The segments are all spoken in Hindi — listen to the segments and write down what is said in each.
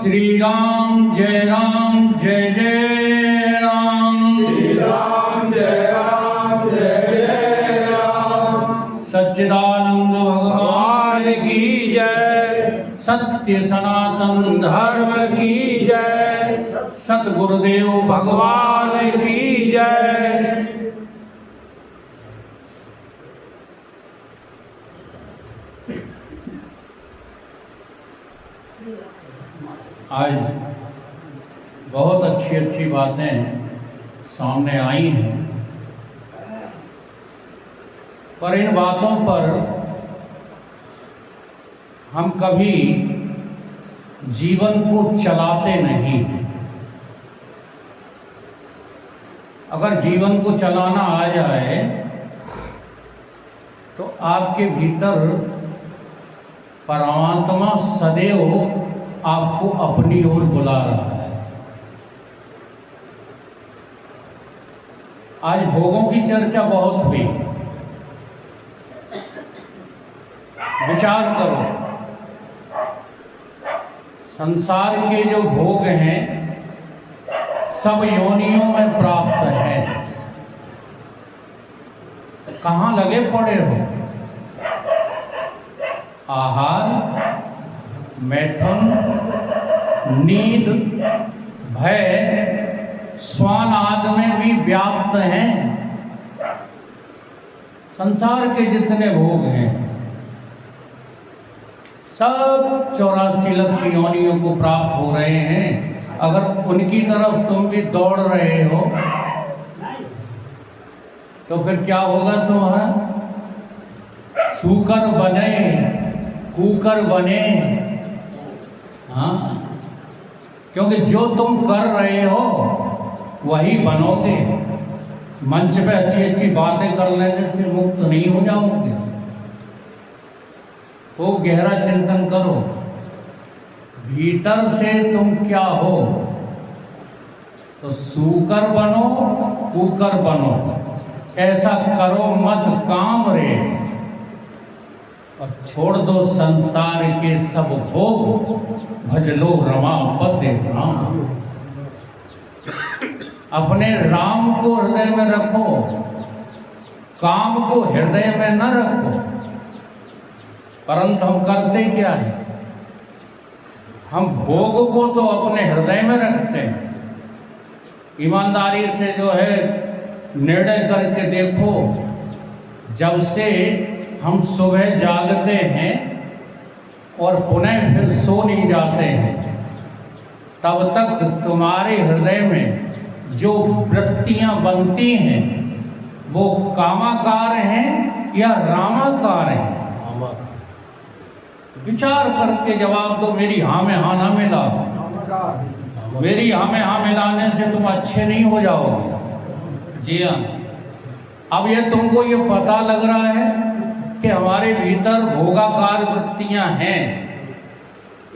श्री राम जय जय राम। श्री राम जय राम। सच्चिदानंद भगवान की जय। सत्य सनातन धर्म की जय। सतगुरुदेव भगवान की जय। आज बहुत अच्छी अच्छी बातें सामने आई हैं, पर इन बातों पर हम कभी जीवन को चलाते नहीं हैं। अगर जीवन को चलाना आ जाए तो आपके भीतर परमात्मा सदैव आपको अपनी ओर बुला रहा है। आज भोगों की चर्चा बहुत हुई। विचार करो, संसार के जो भोग हैं सब योनियों में प्राप्त हैं। कहाँ लगे पड़े हो? आहार, मैथुन, नींद, भय, श्वान आदि में भी व्याप्त हैं। संसार के जितने भोग हैं सब 84 लाख योनियों को प्राप्त हो रहे हैं। अगर उनकी तरफ तुम भी दौड़ रहे हो तो फिर क्या होगा तुम्हारा? सूकर बने, कूकर बने। हाँ, क्योंकि जो तुम कर रहे हो वही बनोगे। मंच पे अच्छी अच्छी बातें कर लेने से मुक्त नहीं हो जाओगे। वो गहरा चिंतन करो, भीतर से तुम क्या हो। तो सूकर बनो, कूकर बनो, ऐसा करो मत काम रे, और छोड़ दो संसार के सब भोग, भज लो रमापति राम। अपने राम को हृदय में रखो, काम को हृदय में न रखो। परंतु हम करते क्या है? हम भोग को तो अपने हृदय में रखते हैं। ईमानदारी से जो है निर्णय करके देखो, जब से हम सुबह जागते हैं और पुनः फिर सो नहीं जाते हैं, तब तक तुम्हारे हृदय में जो वृत्तियां बनती हैं वो कामाकार हैं या रामाकार हैं? विचार करके जवाब दो। मेरी हाँ में हाँ ना मिला, मेरी हाँ में हाँ मिलाने से तुम अच्छे नहीं हो जाओगे। जी हाँ, अब ये तुमको ये पता लग रहा है कि हमारे भीतर भोगाकार वृत्तियां हैं।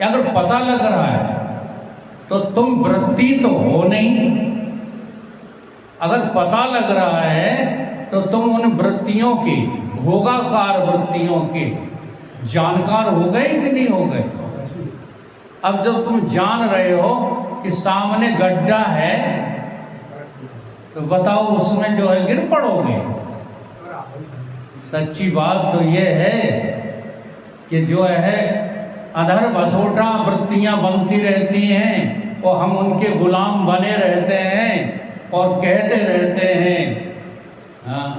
अगर पता लग रहा है तो तुम वृत्ति तो हो नहीं। अगर पता लग रहा है तो तुम उन वृत्तियों की, भोगाकार वृत्तियों के जानकार हो गए कि नहीं हो गए? अब जब तुम जान रहे हो कि सामने गड्ढा है तो बताओ उसमें जो है गिर पड़ोगे? सच्ची बात तो ये है कि जो है अधर भसोटा वृत्तियां बनती रहती हैं और हम उनके गुलाम बने रहते हैं और कहते रहते हैं, हाँ,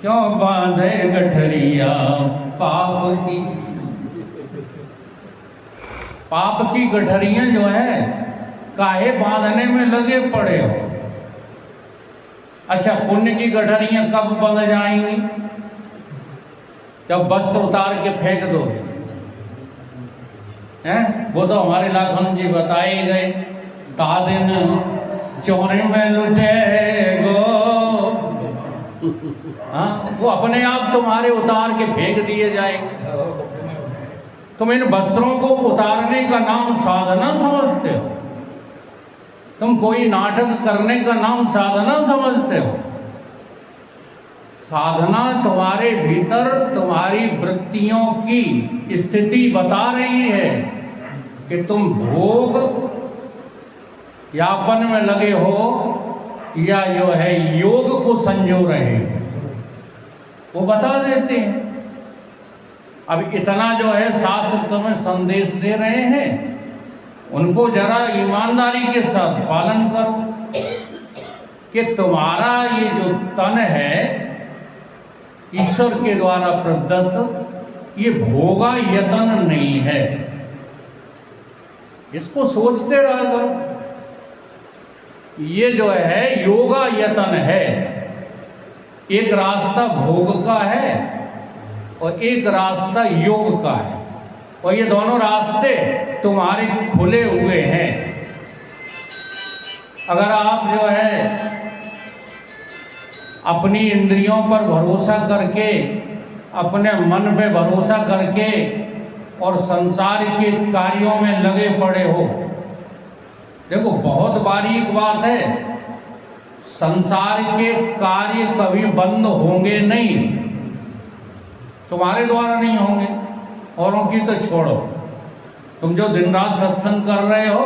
क्यों बांधे गठरिया पाप की गठरियां जो है काहे बांधने में लगे पड़े हो? अच्छा, पुण्य की गठरियां कब बंध जाएंगी? जब वस्त्र उतार के फेंक दो हैं? वो तो हमारे लाखन जी बताए गए, तादिन चोरे में लुटे गो। हाँ, वो अपने आप तुम्हारे उतार के फेंक दिए जाएंगे। तुम इन वस्त्रों को उतारने का नाम साधना समझते हो? तुम कोई नाटक करने का नाम साधना समझते हो? साधना तुम्हारे भीतर तुम्हारी वृत्तियों की स्थिति बता रही है कि तुम भोग यापन में लगे हो या जो है योग को संजो रहे हो, वो बता देते हैं। अब इतना जो है शास्त्र तुम्हें संदेश दे रहे हैं, उनको जरा ईमानदारी के साथ पालन करो कि तुम्हारा ये जो तन है ईश्वर के द्वारा प्रदत्त, ये भोगा यतन नहीं है। इसको सोचते रह करो। ये जो है योगा यतन है। एक रास्ता भोग का है और एक रास्ता योग का है, और ये दोनों रास्ते तुम्हारे खुले हुए हैं। अगर आप जो है अपनी इंद्रियों पर भरोसा करके, अपने मन पे भरोसा करके और संसार के कार्यों में लगे पड़े हो, देखो बहुत बारीक बात है, संसार के कार्य कभी बंद होंगे नहीं, तुम्हारे द्वारा नहीं होंगे, औरों की तो छोड़ो। तुम जो दिन रात सत्संग कर रहे हो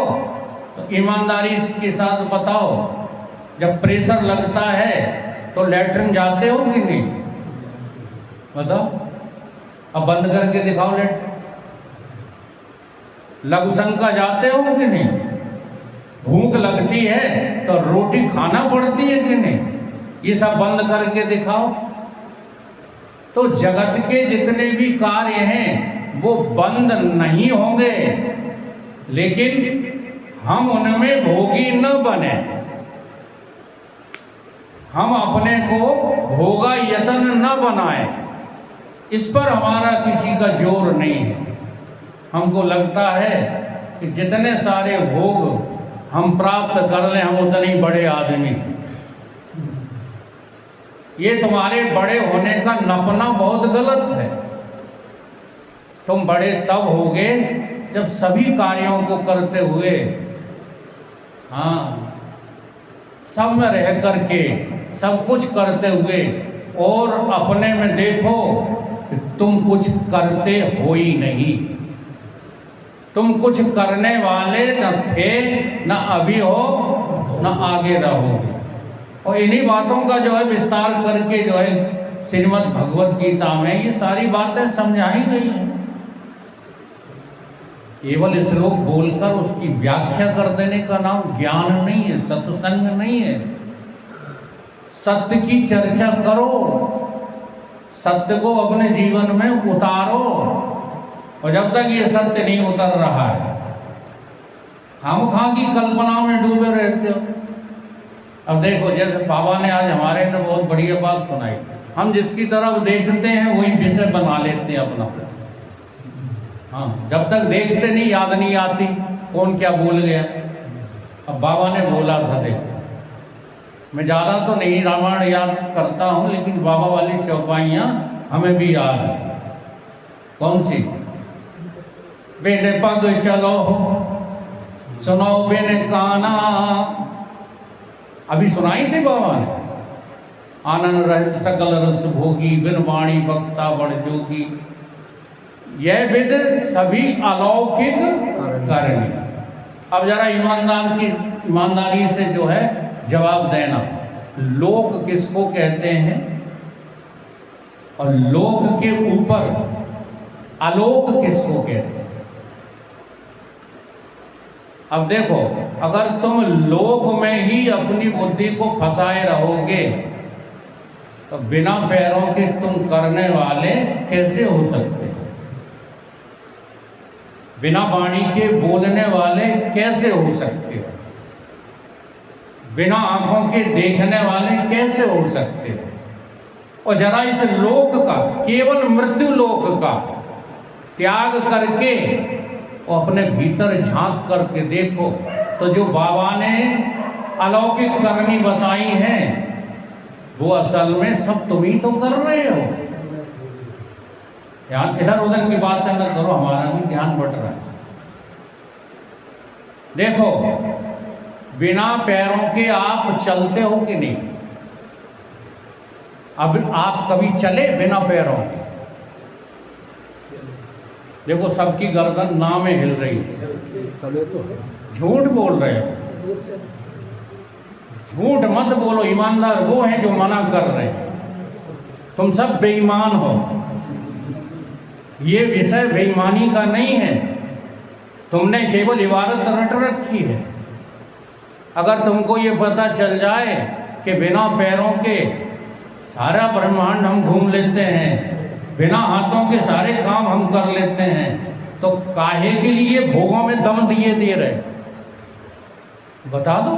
तो ईमानदारी के साथ बताओ, जब प्रेशर लगता है तो लेटरिन जाते हो कि नहीं? बताओ, अब बंद करके दिखाओ लेटरिन। लघु शंका जाते हो कि नहीं? भूख लगती है तो रोटी खाना पड़ती है कि नहीं? ये सब बंद करके दिखाओ। तो जगत के जितने भी कार्य हैं वो बंद नहीं होंगे, लेकिन हम उनमें भोगी न बने। हम अपने को भोगा यतन न बनाए, इस पर हमारा किसी का जोर नहीं है। हमको लगता है कि जितने सारे भोग हम प्राप्त कर लें हम उतने ही बड़े आदमी। ये तुम्हारे बड़े होने का नपना बहुत गलत है। तुम बड़े तब होगे जब सभी कार्यों को करते हुए, हाँ, सब में रह करके, सब कुछ करते हुए, और अपने में देखो कि तुम कुछ करते हो ही नहीं। तुम कुछ करने वाले न थे, न अभी हो, न आगे रहोगे। और इन्हीं बातों का जो है विस्तार करके जो है श्रीमद् भगवत गीता में ये सारी बातें समझाई गई हैं। केवल श्लोक बोलकर उसकी व्याख्या कर देने का नाम ज्ञान नहीं है, सत्संग नहीं है। सत्य की चर्चा करो, सत्य को अपने जीवन में उतारो, और जब तक ये सत्य नहीं उतर रहा है खामखा की कल्पना में डूबे रहते हो। अब देखो, जैसे बाबा ने आज हमारे ने बहुत बढ़िया बात सुनाई, हम जिसकी तरफ देखते हैं वही विषय बना लेते हैं अपना। हाँ, जब तक देखते नहीं याद नहीं आती कौन क्या बोल गया। अब बाबा ने बोला था, देखो मैं ज़्यादा तो नहीं रामायण याद करता हूँ, लेकिन बाबा वाली चौपाइयाँ हमें भी याद है। कौन सी? बेने पग चलो सुनो बेने काना, अभी सुनाई थी बाबा ने। आनंद रहित सकल रस भोगी, बिन वाणी वक्ता बड़ जोगी, यह विद सभी अलौकिक करणी। अब जरा ईमानदारी से जो है जवाब देना, लोक किसको कहते हैं और लोक के ऊपर आलोक किसको कहते हैं? अब देखो, अगर तुम लोक में ही अपनी बुद्धि को फंसाए रहोगे तो बिना पैरों के तुम करने वाले कैसे हो सकते हो? बिना वाणी के बोलने वाले कैसे हो सकते हो? बिना आंखों के देखने वाले कैसे हो सकते हो? और जरा इस लोक का, केवल मृत्यु लोक का त्याग करके और अपने भीतर झांक करके देखो, तो जो बाबा ने अलौकिक करनी बताई है वो असल में सब तुम ही तो कर रहे हो। ध्यान इधर उधर की बातें न करो, हमारा भी ध्यान बट रहा है। देखो, बिना पैरों के आप चलते हो कि नहीं? अब आप कभी चले बिना पैरों के? देखो सबकी गर्दन ना में हिल रही है। चले तो झूठ बोल रहे हो, झूठ मत बोलो। ईमानदार वो हैं जो मना कर रहे हैं, तुम सब बेईमान हो। ये विषय बेईमानी का नहीं है, तुमने केवल इबारत रट रखी है। अगर तुमको ये पता चल जाए कि बिना पैरों के सारा ब्रह्मांड हम घूम लेते हैं, बिना हाथों के सारे काम हम कर लेते हैं, तो काहे के लिए भोगों में दम दिए दे रहे? बता दो,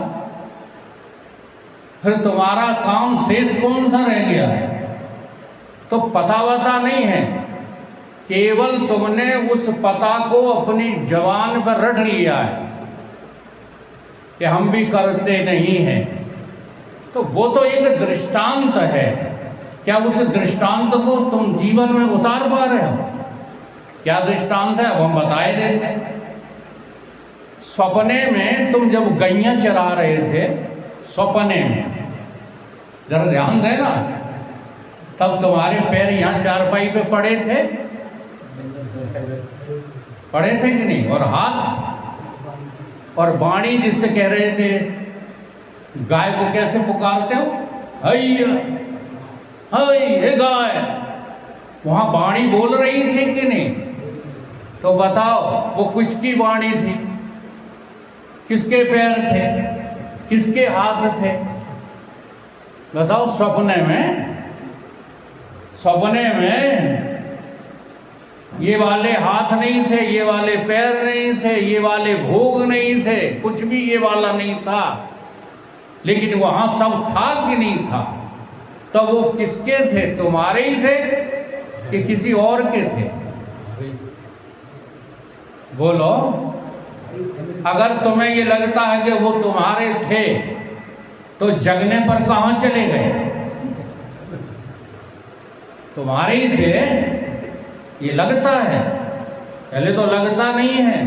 फिर तुम्हारा काम शेष कौन सा रह गया है? तो पता वता नहीं है, केवल तुमने उस पता को अपनी जबान पर रट लिया है कि हम भी करते नहीं हैं। तो वो तो एक दृष्टांत है, क्या उस दृष्टांत को तुम जीवन में उतार पा रहे हो? क्या दृष्टांत है, अब हम बताए देते हैं। सपने में तुम जब गैया चरा रहे थे, सपने में जरा ध्यान देना, तब तुम्हारे पैर यहाँ चारपाई पे पड़े थे कि नहीं? और हाथ और बाणी जिससे कह रहे थे, गाय को कैसे पुकारते हो? हैया हई हे गाय, वहां बाणी बोल रही थी कि नहीं? तो बताओ वो किसकी बाणी थी, किसके पैर थे, किसके हाथ थे? बताओ। सपने में ये वाले हाथ नहीं थे, ये वाले पैर नहीं थे, ये वाले भोग नहीं थे, कुछ भी ये वाला नहीं था, लेकिन वहां सब था कि नहीं था? तो वो किसके थे? तुम्हारे ही थे कि किसी और के थे? बोलो। अगर तुम्हें ये लगता है कि वो तुम्हारे थे, तो जगने पर कहां चले गए? तुम्हारे ही थे ये लगता है, पहले तो लगता नहीं है,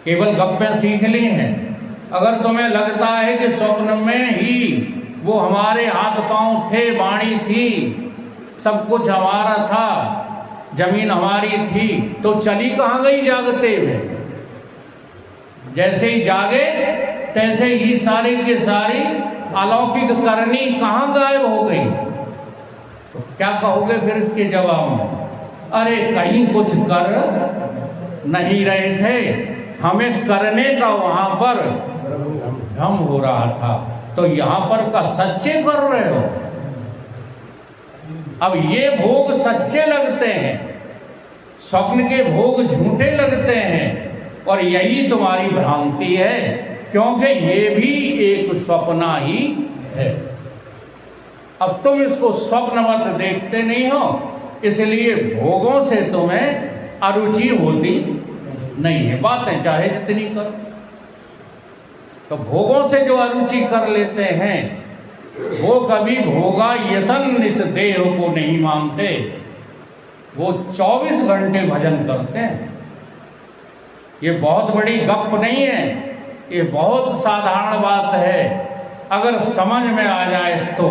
केवल गप्पें सीख ली हैं। अगर तुम्हें लगता है कि स्वप्न में ही वो हमारे हाथ पांव थे, वाणी थी, सब कुछ हमारा था, जमीन हमारी थी, तो चली कहाँ गई जागते हुए? जैसे ही जागे तैसे ही सारी के सारी अलौकिक करनी कहाँ गायब हो गई? तो क्या कहोगे फिर इसके जवाब में? अरे कहीं कुछ कर नहीं रहे थे, हमें करने का वहां पर भ्रम हो रहा था, तो यहां पर का सच्चे कर रहे हो। अब ये भोग सच्चे लगते हैं, स्वप्न के भोग झूठे लगते हैं, और यही तुम्हारी भ्रांति है, क्योंकि ये भी एक स्वप्न ही है। अब तुम इसको स्वप्नवत देखते नहीं हो, इसलिए भोगों से तुम्हें अरुचि होती नहीं है, बातें चाहे जितनी करो। तो भोगों से जो अरुचि कर लेते हैं, वो कभी भोगा यतन इस देह को नहीं मानते, वो 24 घंटे भजन करते हैं। ये बहुत बड़ी गप नहीं है, ये बहुत साधारण बात है, अगर समझ में आ जाए तो।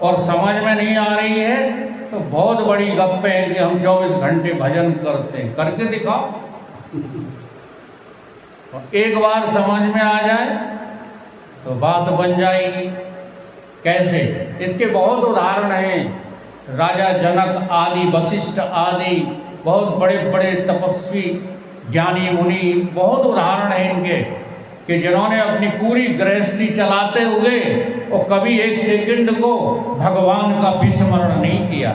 और समझ में नहीं आ रही है तो बहुत बड़ी गप है कि हम 24 घंटे भजन करते हैं। करके दिखाओ। एक बार समझ में आ जाए तो बात बन जाएगी। कैसे? इसके बहुत उदाहरण हैं। राजा जनक आदि, वशिष्ठ आदि बहुत बड़े बड़े तपस्वी ज्ञानी मुनि, बहुत उदाहरण हैं इनके, कि जिन्होंने अपनी पूरी गृहस्थी चलाते हुए और कभी एक सेकंड को भगवान का विस्मरण नहीं किया।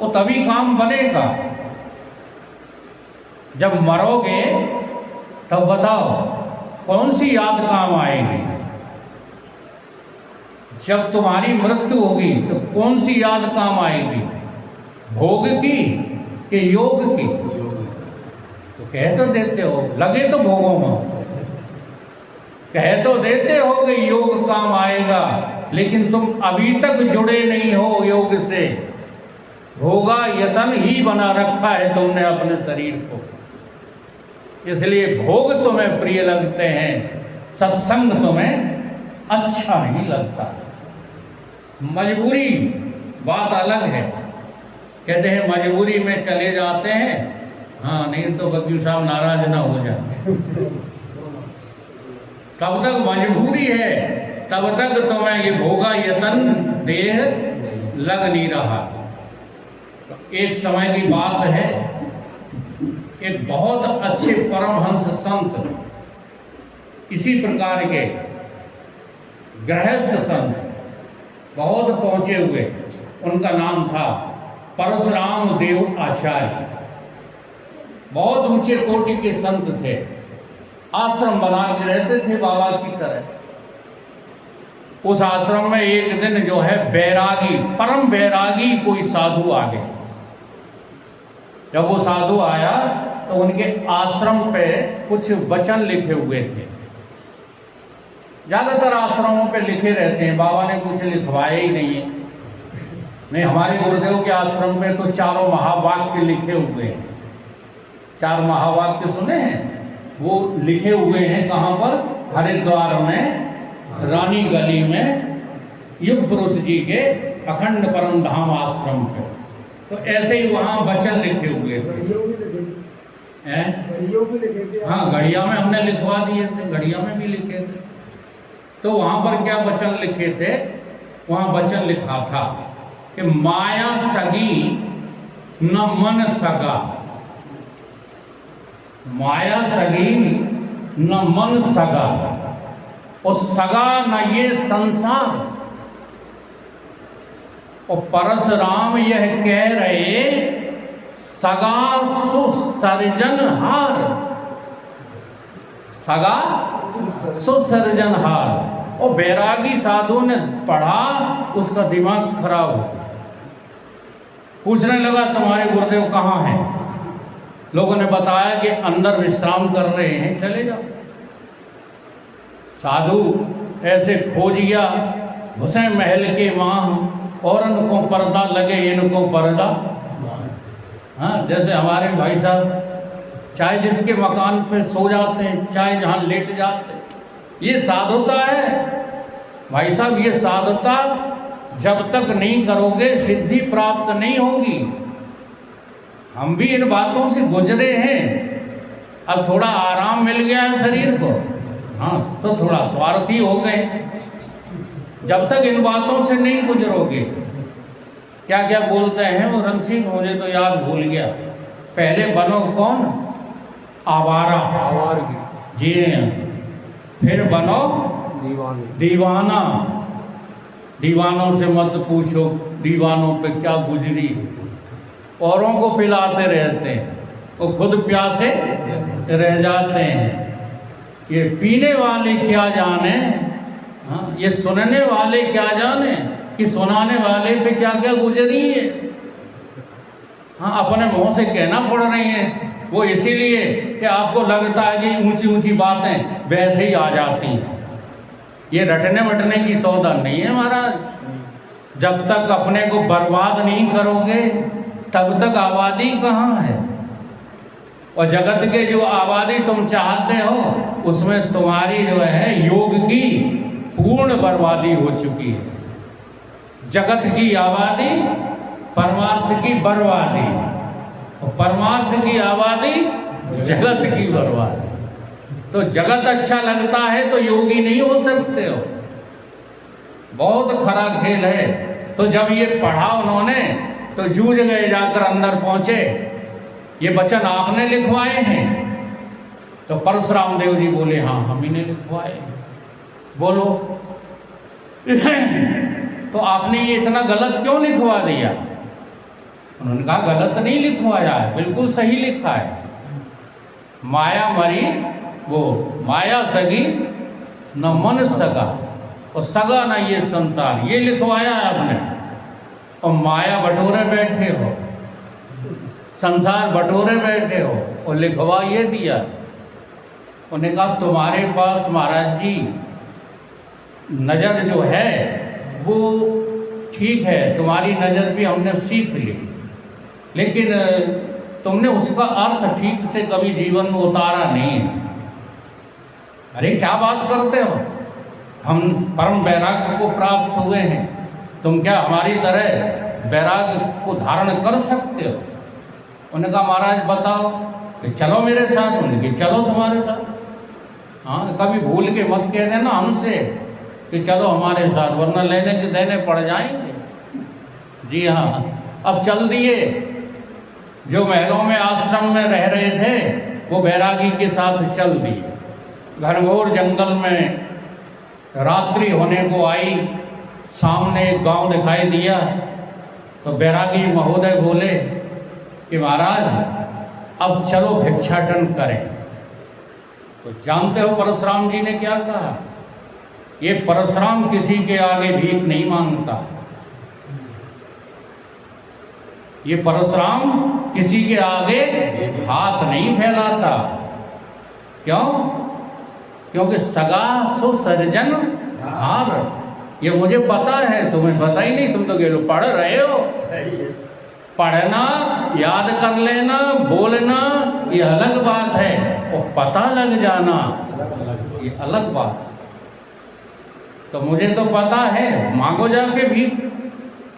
वो तभी काम बनेगा। जब मरोगे तब बताओ कौन सी याद काम आएगी? जब तुम्हारी मृत्यु होगी तो कौन सी याद काम आएगी? भोग की कि योग की? तो कह तो देते हो, लगे तो भोगों में, कह तो देते हो कि योग काम आएगा, लेकिन तुम अभी तक जुड़े नहीं हो योग से। भोगा यतन ही बना रखा है तुमने अपने शरीर को, इसलिए भोग तुम्हें प्रिय लगते हैं, सत्संग तुम्हें अच्छा नहीं लगता। मजबूरी बात अलग है, कहते हैं मजबूरी में चले जाते हैं, हाँ, नहीं तो वकील साहब नाराज ना हो जाए। तब तक मजबूरी है, तब तक तुम्हें ये भोगा यतन देह लग नहीं रहा। तो एक समय की बात है, एक बहुत अच्छे परमहंस संत, इसी प्रकार के गृहस्थ संत बहुत पहुँचे हुए, उनका नाम था परशुराम देव आचार्य। बहुत ऊंचे कोटि के संत थे, आश्रम बना के रहते थे बाबा की तरह। उस आश्रम में एक दिन जो है बैरागी, परम बैरागी कोई साधु आ गए। जब वो साधु आया तो उनके आश्रम पे कुछ वचन लिखे हुए थे। ज़्यादातर आश्रमों पे लिखे रहते हैं, बाबा ने कुछ लिखवाया ही नहीं है। नहीं, हमारे गुरुदेव के आश्रम पे तो चारों महावाक्य लिखे हुए हैं। 4 महावाक्य सुने हैं, वो लिखे हुए हैं कहाँ पर? हरिद्वार में रानी गली में युग पुरुष जी के अखंड परम धाम आश्रम पे। तो ऐसे ही वहाँ वचन लिखे हुए थे। हाँ, गढ़िया में हमने लिखवा दिए थे, गढ़िया में भी लिखे थे। तो वहाँ पर क्या वचन लिखे थे? वहाँ वचन लिखा था कि माया सगी न मन सगा, माया सगी न मन सगा, और सगा न ये संसार। और परशुराम यह कह रहे, सगा सुसर्जनहार, सगा सुसर्जनहार। और बैरागी साधु ने पढ़ा, उसका दिमाग खराब हो गया। पूछने लगा तुम्हारे गुरुदेव कहाँ हैं? लोगों ने बताया कि अंदर विश्राम कर रहे हैं, चले जाओ। साधु ऐसे खोज गया, घुसे महल के वहाँ, और इनको पर्दा लगे, इनको पर्दा। हाँ, जैसे हमारे भाई साहब चाहे जिसके मकान पे सो जाते हैं, चाहे जहाँ लेट जाते हैं, ये साधुता है भाई साहब। ये साधुता जब तक नहीं करोगे सिद्धि प्राप्त नहीं होगी। हम भी इन बातों से गुजरे हैं। अब थोड़ा आराम मिल गया है शरीर को, हाँ, तो थोड़ा स्वार्थी हो गए। जब तक इन बातों से नहीं गुजरोगे, क्या क्या बोलते हैं वो रंग सिंह, मुझे तो याद भूल गया। पहले बनो कौन? आवारा, आवारगी जी। फिर बनो दीवाना। दीवानों से मत पूछो दीवानों पे क्या गुजरी। औरों को पिलाते रहते हैं, वो खुद प्यासे रह जाते हैं। ये पीने वाले क्या जाने, हाँ, ये सुनने वाले क्या जाने कि सुनाने वाले पे क्या क्या गुजरी है। हाँ, अपने मुंह से कहना पड़ रही है वो इसीलिए कि आपको लगता है कि ऊंची ऊंची बातें वैसे ही आ जाती हैं। ये रटने वटने की सौदा नहीं है महाराज। जब तक अपने को बर्बाद नहीं करोगे तब तक आबादी कहाँ है। और जगत के जो आबादी तुम चाहते हो उसमें तुम्हारी जो है योग की पूर्ण बर्बादी हो चुकी है। जगत की आबादी, परमार्थ की बर्बादी, और परमार्थ की आबादी, जगत की बर्बादी। तो जगत अच्छा लगता है तो योगी नहीं हो सकते हो, बहुत खरा खेल है। तो जब ये पढ़ा उन्होंने तो जूझ गए, जाकर अंदर पहुंचे। ये वचन आपने लिखवाए हैं? तो परशुराम देव जी बोले हाँ, हम ही ने लिखवाए। बोलो तो आपने ये इतना गलत क्यों लिखवा दिया? उन्होंने कहा गलत नहीं लिखवाया है, बिल्कुल सही लिखा है। माया मरी, वो माया सगी न मन सगा, और सगा ना ये संसार, ये लिखवाया है आपने। और माया बटोरे बैठे हो, संसार बटोरे बैठे हो, और लिखवा ये दिया। उन्होंने कहा तुम्हारे पास महाराज जी नज़र जो है वो ठीक है, तुम्हारी नज़र भी हमने सीख ली, लेकिन तुमने उसका अर्थ ठीक से कभी जीवन में उतारा नहीं है। अरे क्या बात करते हो, हम परम वैराग्य को प्राप्त हुए हैं, तुम क्या हमारी तरह वैराग्य को धारण कर सकते हो? उन्होंने कहा महाराज बताओ। कि चलो मेरे साथ। उन्होंने कहा चलो तुम्हारे साथ। हाँ, कभी भूल के मत कह देना हमसे कि चलो हमारे साथ, वरना लेने के देने पड़ जाएंगे। जी हाँ, अब चल दिए। जो महलों में आश्रम में रह रहे थे वो बैरागी के साथ चल दिए। घनघोर जंगल में रात्रि होने को आई, सामने एक गांव दिखाई दिया। तो बैरागी महोदय बोले कि महाराज अब चलो भिक्षाटन करें। तो जानते हो परशुराम जी ने क्या कहा? ये परशुराम किसी के आगे भीख नहीं मांगता। ये परशुराम किसी के आगे हाथ नहीं फैलाता। क्यों? क्योंकि सगा सो सर्जन हार। ये मुझे पता है, तुम्हें पता ही नहीं। तुम तो केवल पढ़ रहे हो। पढ़ना, याद कर लेना, बोलना ये अलग बात है, और पता लग जाना ये अलग बात। तो मुझे तो पता है, मांगो जाके भी।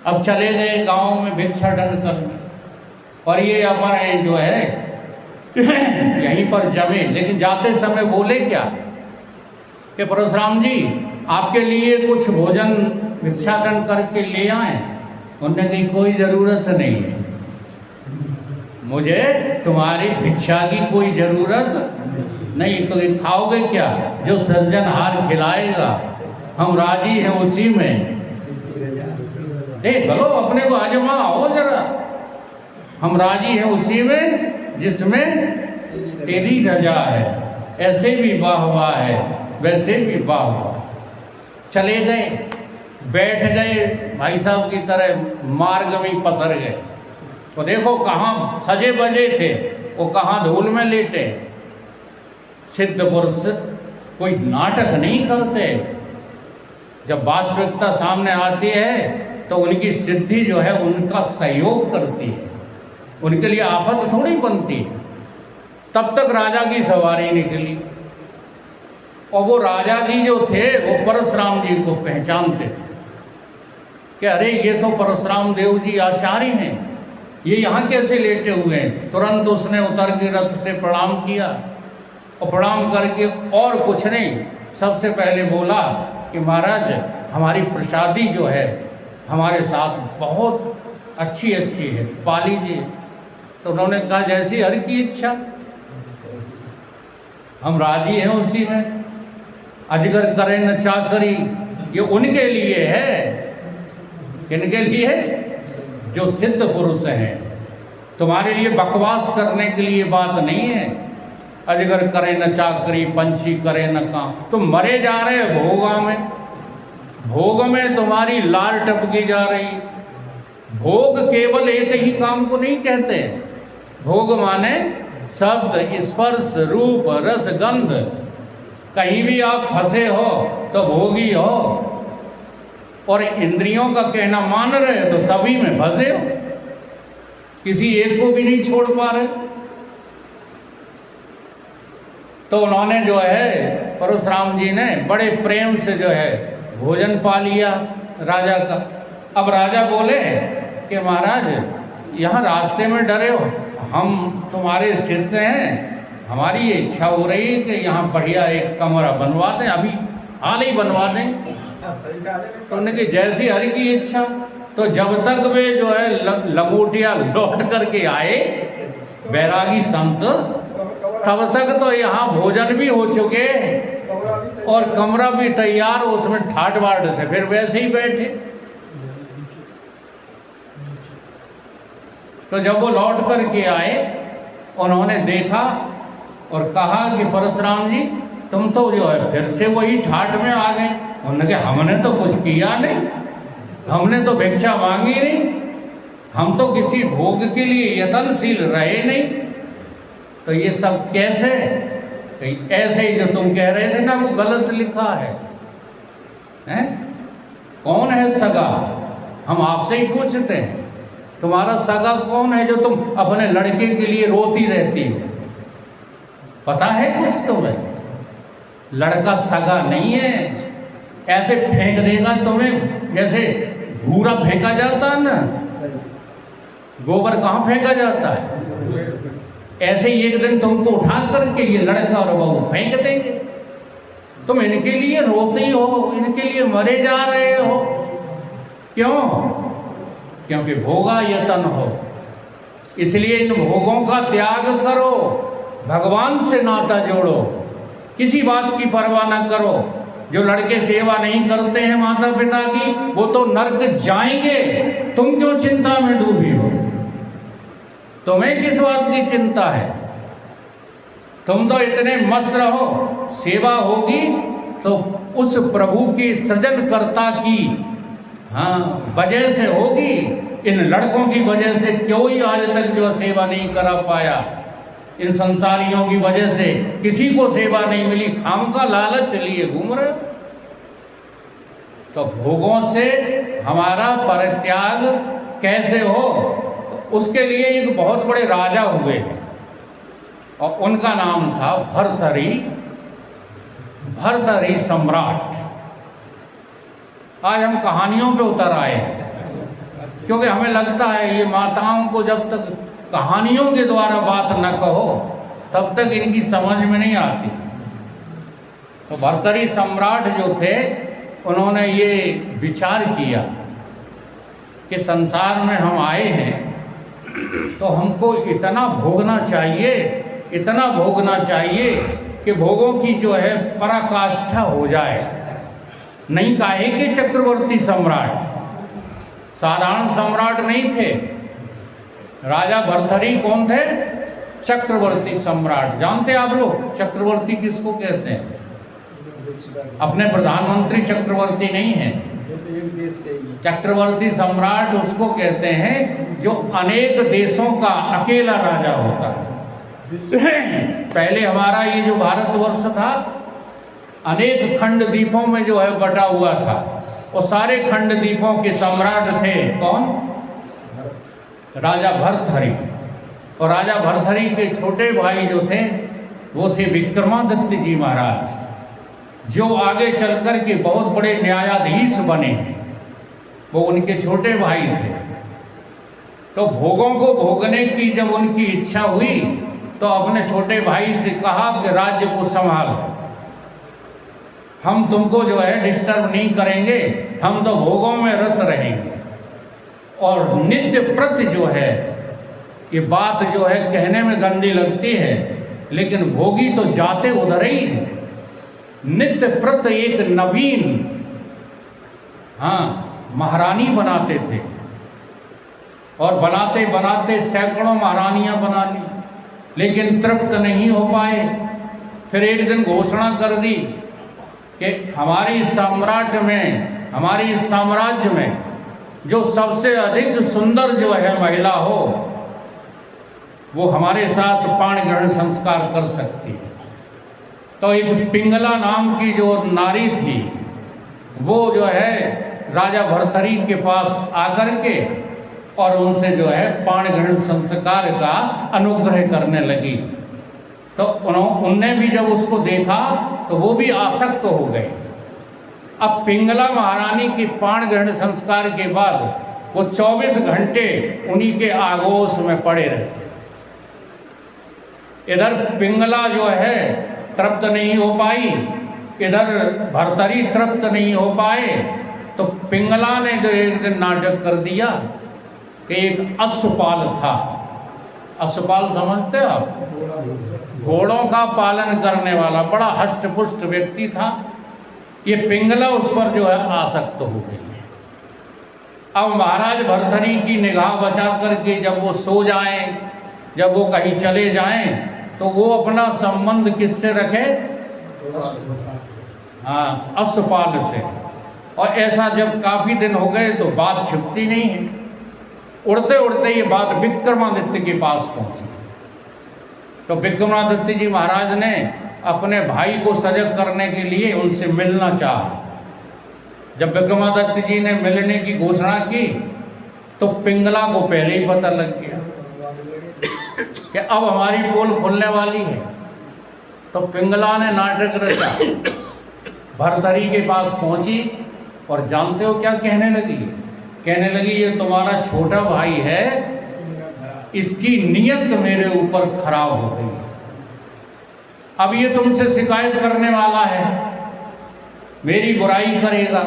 अब चले गए गांव में भिक्षाटन करने, और ये अपन जो है यहीं पर जमे। लेकिन जाते समय बोले क्या कि परशुराम जी आपके लिए कुछ भोजन भिक्षाटन करके ले आए। उन्होंने कही कोई ज़रूरत नहीं है, मुझे तुम्हारी भिक्षा की कोई ज़रूरत नहीं। तो ये खाओगे क्या? जो सृजनहार खिलाएगा, हम राजी हैं उसी में। देख लो, अपने को आजमाओ जरा। हम राजी हैं उसी में जिसमें तेरी रजा है। ऐसे भी वाह वाह है, वैसे भी वाह वाह। चले गए, बैठ गए भाई साहब की तरह, मार्ग में पसर गए। तो देखो कहाँ सजे बजे थे, वो कहाँ धूल में लेटे। सिद्ध पुरुष कोई नाटक नहीं करते। जब वास्तविकता सामने आती है तो उनकी सिद्धि जो है उनका सहयोग करती है, उनके लिए आफत थोड़ी बनती है। तब तक राजा की सवारी निकली, और वो राजा जी जो थे वो परशुराम जी को पहचानते थे कि अरे ये तो परशुराम देव जी आचार्य हैं, ये यहाँ कैसे लेटे हुए हैं। तुरंत उसने उतर के रथ से प्रणाम किया, और प्रणाम करके और कुछ नहीं, सबसे पहले बोला कि महाराज हमारी प्रसादी जो है हमारे साथ बहुत अच्छी है, पा लीजिए। तो उन्होंने कहा जैसी हर की इच्छा, हम राजी हैं उसी में। अजगर करे न चाकरी, ये उनके लिए है। किनके लिए? जो सिद्ध पुरुष हैं। तुम्हारे लिए बकवास करने के लिए बात नहीं है। अजगर करे न चाकरी, पंछी करे न काम। तुम मरे जा रहे हो भोगा में, भोग में तुम्हारी लार टपकी जा रही। भोग केवल एक ही काम को नहीं कहते। भोग माने शब्द, स्पर्श, रूप, रस, गंध। कहीं भी आप फंसे हो तो भोगी हो, और इंद्रियों का कहना मान रहे हो तो सभी में फंसे हो, किसी एक को भी नहीं छोड़ पा रहे। तो उन्होंने जो है परशुराम जी ने बड़े प्रेम से जो है भोजन पा लिया राजा का। अब राजा बोले कि महाराज यहाँ रास्ते में डरे हो, हम तुम्हारे शिष्य हैं, हमारी ये इच्छा हो रही है कि यहाँ बढ़िया एक कमरा बनवा दें, अभी हाल ही बनवा दें। तो उन्होंने कहा जैसी हरि की इच्छा। तो जब तक वे जो है लंगोटिया लौट करके आए बैरागी संत, तब तक तो यहाँ भोजन भी हो चुके और कमरा भी तैयार, उसमें ठाट बाट से फिर वैसे ही बैठे। तो जब वो लौट करके आए, उन्होंने देखा और कहा कि परशुराम जी तुम तो जो है फिर से वही ठाट में आ गए। उन्होंने कहा हमने तो कुछ किया नहीं, हमने तो भिक्षा मांगी नहीं, हम तो किसी भोग के लिए यत्नशील रहे नहीं। तो ये सब कैसे? ऐसे ही जो तुम कह रहे थे ना वो गलत लिखा है, हैं? कौन है सगा? हम आपसे ही पूछते हैं, तुम्हारा सगा कौन है जो तुम अपने लड़के के लिए रोती रहती हो? पता है कुछ तुम्हें? लड़का सगा नहीं है, ऐसे फेंक देगा तुम्हें जैसे भूरा फेंका जाता है ना, गोबर कहाँ फेंका जाता है? ऐसे ही एक दिन तुमको उठा करके ये लड़का और बहू फेंक देंगे। तुम इनके लिए रोते ही हो, इनके लिए मरे जा रहे हो। क्यों? क्योंकि भोगा यतन हो। इसलिए इन भोगों का त्याग करो, भगवान से नाता जोड़ो, किसी बात की परवाह ना करो। जो लड़के सेवा नहीं करते हैं माता पिता की, वो तो नर्क जाएंगे। तुम क्यों चिंता में डूबी हो? तुम्हें किस बात की चिंता है? तुम तो इतने मस्त रहो, सेवा होगी तो उस प्रभु की सृजनकर्ता की वजह से होगी। इन लड़कों की वजह से क्यों ही आज तक जो सेवा नहीं करा पाया। इन संसारियों की वजह से किसी को सेवा नहीं मिली, खाम का लालच लिए घूम रहे। तो भोगों से हमारा परित्याग कैसे हो? तो उसके लिए एक बहुत बड़े राजा हुए और उनका नाम था भर्तरी सम्राट। आज हम कहानियों पे उतर आए क्योंकि हमें लगता है ये माताओं को जब तक कहानियों के द्वारा बात न कहो तब तक इनकी समझ में नहीं आती। तो भर्तरी सम्राट जो थे उन्होंने ये विचार किया कि संसार में हम आए हैं तो हमको इतना भोगना चाहिए कि भोगों की जो है पराकाष्ठा हो जाए। नहीं काहे कि चक्रवर्ती सम्राट साधारण सम्राट नहीं थे। राजा भर्तरी कौन थे? चक्रवर्ती सम्राट। जानते आप लोग चक्रवर्ती किसको कहते हैं? अपने प्रधानमंत्री चक्रवर्ती नहीं है। चक्रवर्ती सम्राट उसको कहते हैं जो अनेक देशों का अकेला राजा होता है। पहले हमारा ये जो भारतवर्ष था अनेक खंड द्वीपों में जो है बटा हुआ था और सारे खंड द्वीपों के सम्राट थे कौन? राजा भर्तहरि। और राजा भर्तहरि के छोटे भाई जो थे वो थे विक्रमादित्य जी महाराज, जो आगे चलकर के बहुत बड़े न्यायाधीश बने। वो उनके छोटे भाई थे। तो भोगों को भोगने की जब उनकी इच्छा हुई तो अपने छोटे भाई से कहा कि राज्य को संभाल, हम तुमको जो है डिस्टर्ब नहीं करेंगे, हम तो भोगों में रत रहेंगे। और नित्य प्रति जो है ये बात जो है कहने में गंदी लगती है लेकिन भोगी तो जाते उधर ही। नित्य प्रति एक नवीन महारानी बनाते थे और बनाते बनाते सैकड़ों महारानियां बना ली लेकिन तृप्त नहीं हो पाए। फिर एक दिन घोषणा कर दी कि हमारी साम्राज्य में जो सबसे अधिक सुंदर जो है महिला हो वो हमारे साथ पाणी ग्रहण संस्कार कर सकती है। तो एक पिंगला नाम की जो नारी थी वो जो है राजा भर्तरी के पास आकर के और उनसे जो है पाणी ग्रहण संस्कार का अनुग्रह करने लगी। तो उनने भी जब उसको देखा तो वो भी आसक्त हो गए। अब पिंगला महारानी के पाणी ग्रहण संस्कार के बाद वो 24 घंटे उन्हीं के आगोश में पड़े रहते। इधर पिंगला जो है तृप्त नहीं हो पाई, इधर भर्तरी तृप्त नहीं हो पाए। तो पिंगला ने जो एक दिन नाटक कर दिया कि एक अश्वपाल था। अश्वपाल समझते हो आप? घोड़ों का पालन करने वाला बड़ा हष्ट-पुष्ट व्यक्ति था। ये पिंगला उस पर जो है आसक्त हो गई है। अब महाराज भर्तरी की निगाह बचा करके जब वो सो जाएं, जब वो कहीं चले जाएं तो वो अपना संबंध किससे रखे? अश्वपाल से। और ऐसा जब काफी दिन हो गए तो बात छिपती नहीं है। उड़ते उड़ते ये बात विक्रमादित्य के पास पहुंची। तो विक्रमादित्य जी महाराज ने अपने भाई को सजग करने के लिए उनसे मिलना चाहा। जब विक्रमादित्य जी ने मिलने की घोषणा की तो पिंगला को पहले ही पता लग गया कि अब हमारी पोल खुलने वाली है। तो पिंगला ने नाटक रचा, भर्तरी के पास पहुंची और जानते हो क्या कहने लगी? कहने लगी ये तुम्हारा छोटा भाई है इसकी नीयत मेरे ऊपर खराब हो गई। अब ये तुमसे शिकायत करने वाला है, मेरी बुराई करेगा,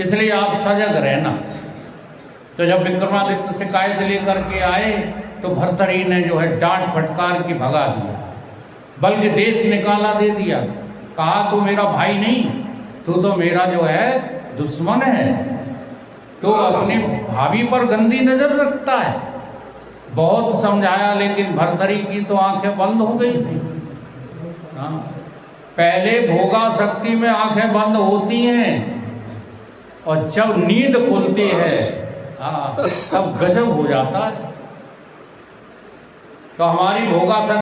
इसलिए आप सजग रहना। तो जब विक्रमादित्य शिकायत लेकर के आए तो भर्तरी ने जो है डांट फटकार के भगा दिया, बल्कि देश निकाला दे दिया। कहा तू मेरा भाई नहीं, तू तो मेरा जो है दुश्मन है, तो अपनी भाभी पर गंदी नजर रखता है। बहुत समझाया लेकिन भर्तरी की तो आंखें बंद हो गई थी। हाँ, पहले भोगा शक्ति में आंखें बंद होती हैं और जब नींद खुलती है हाँ तब गजब हो जाता है। तो हमारी भोगा शक्ति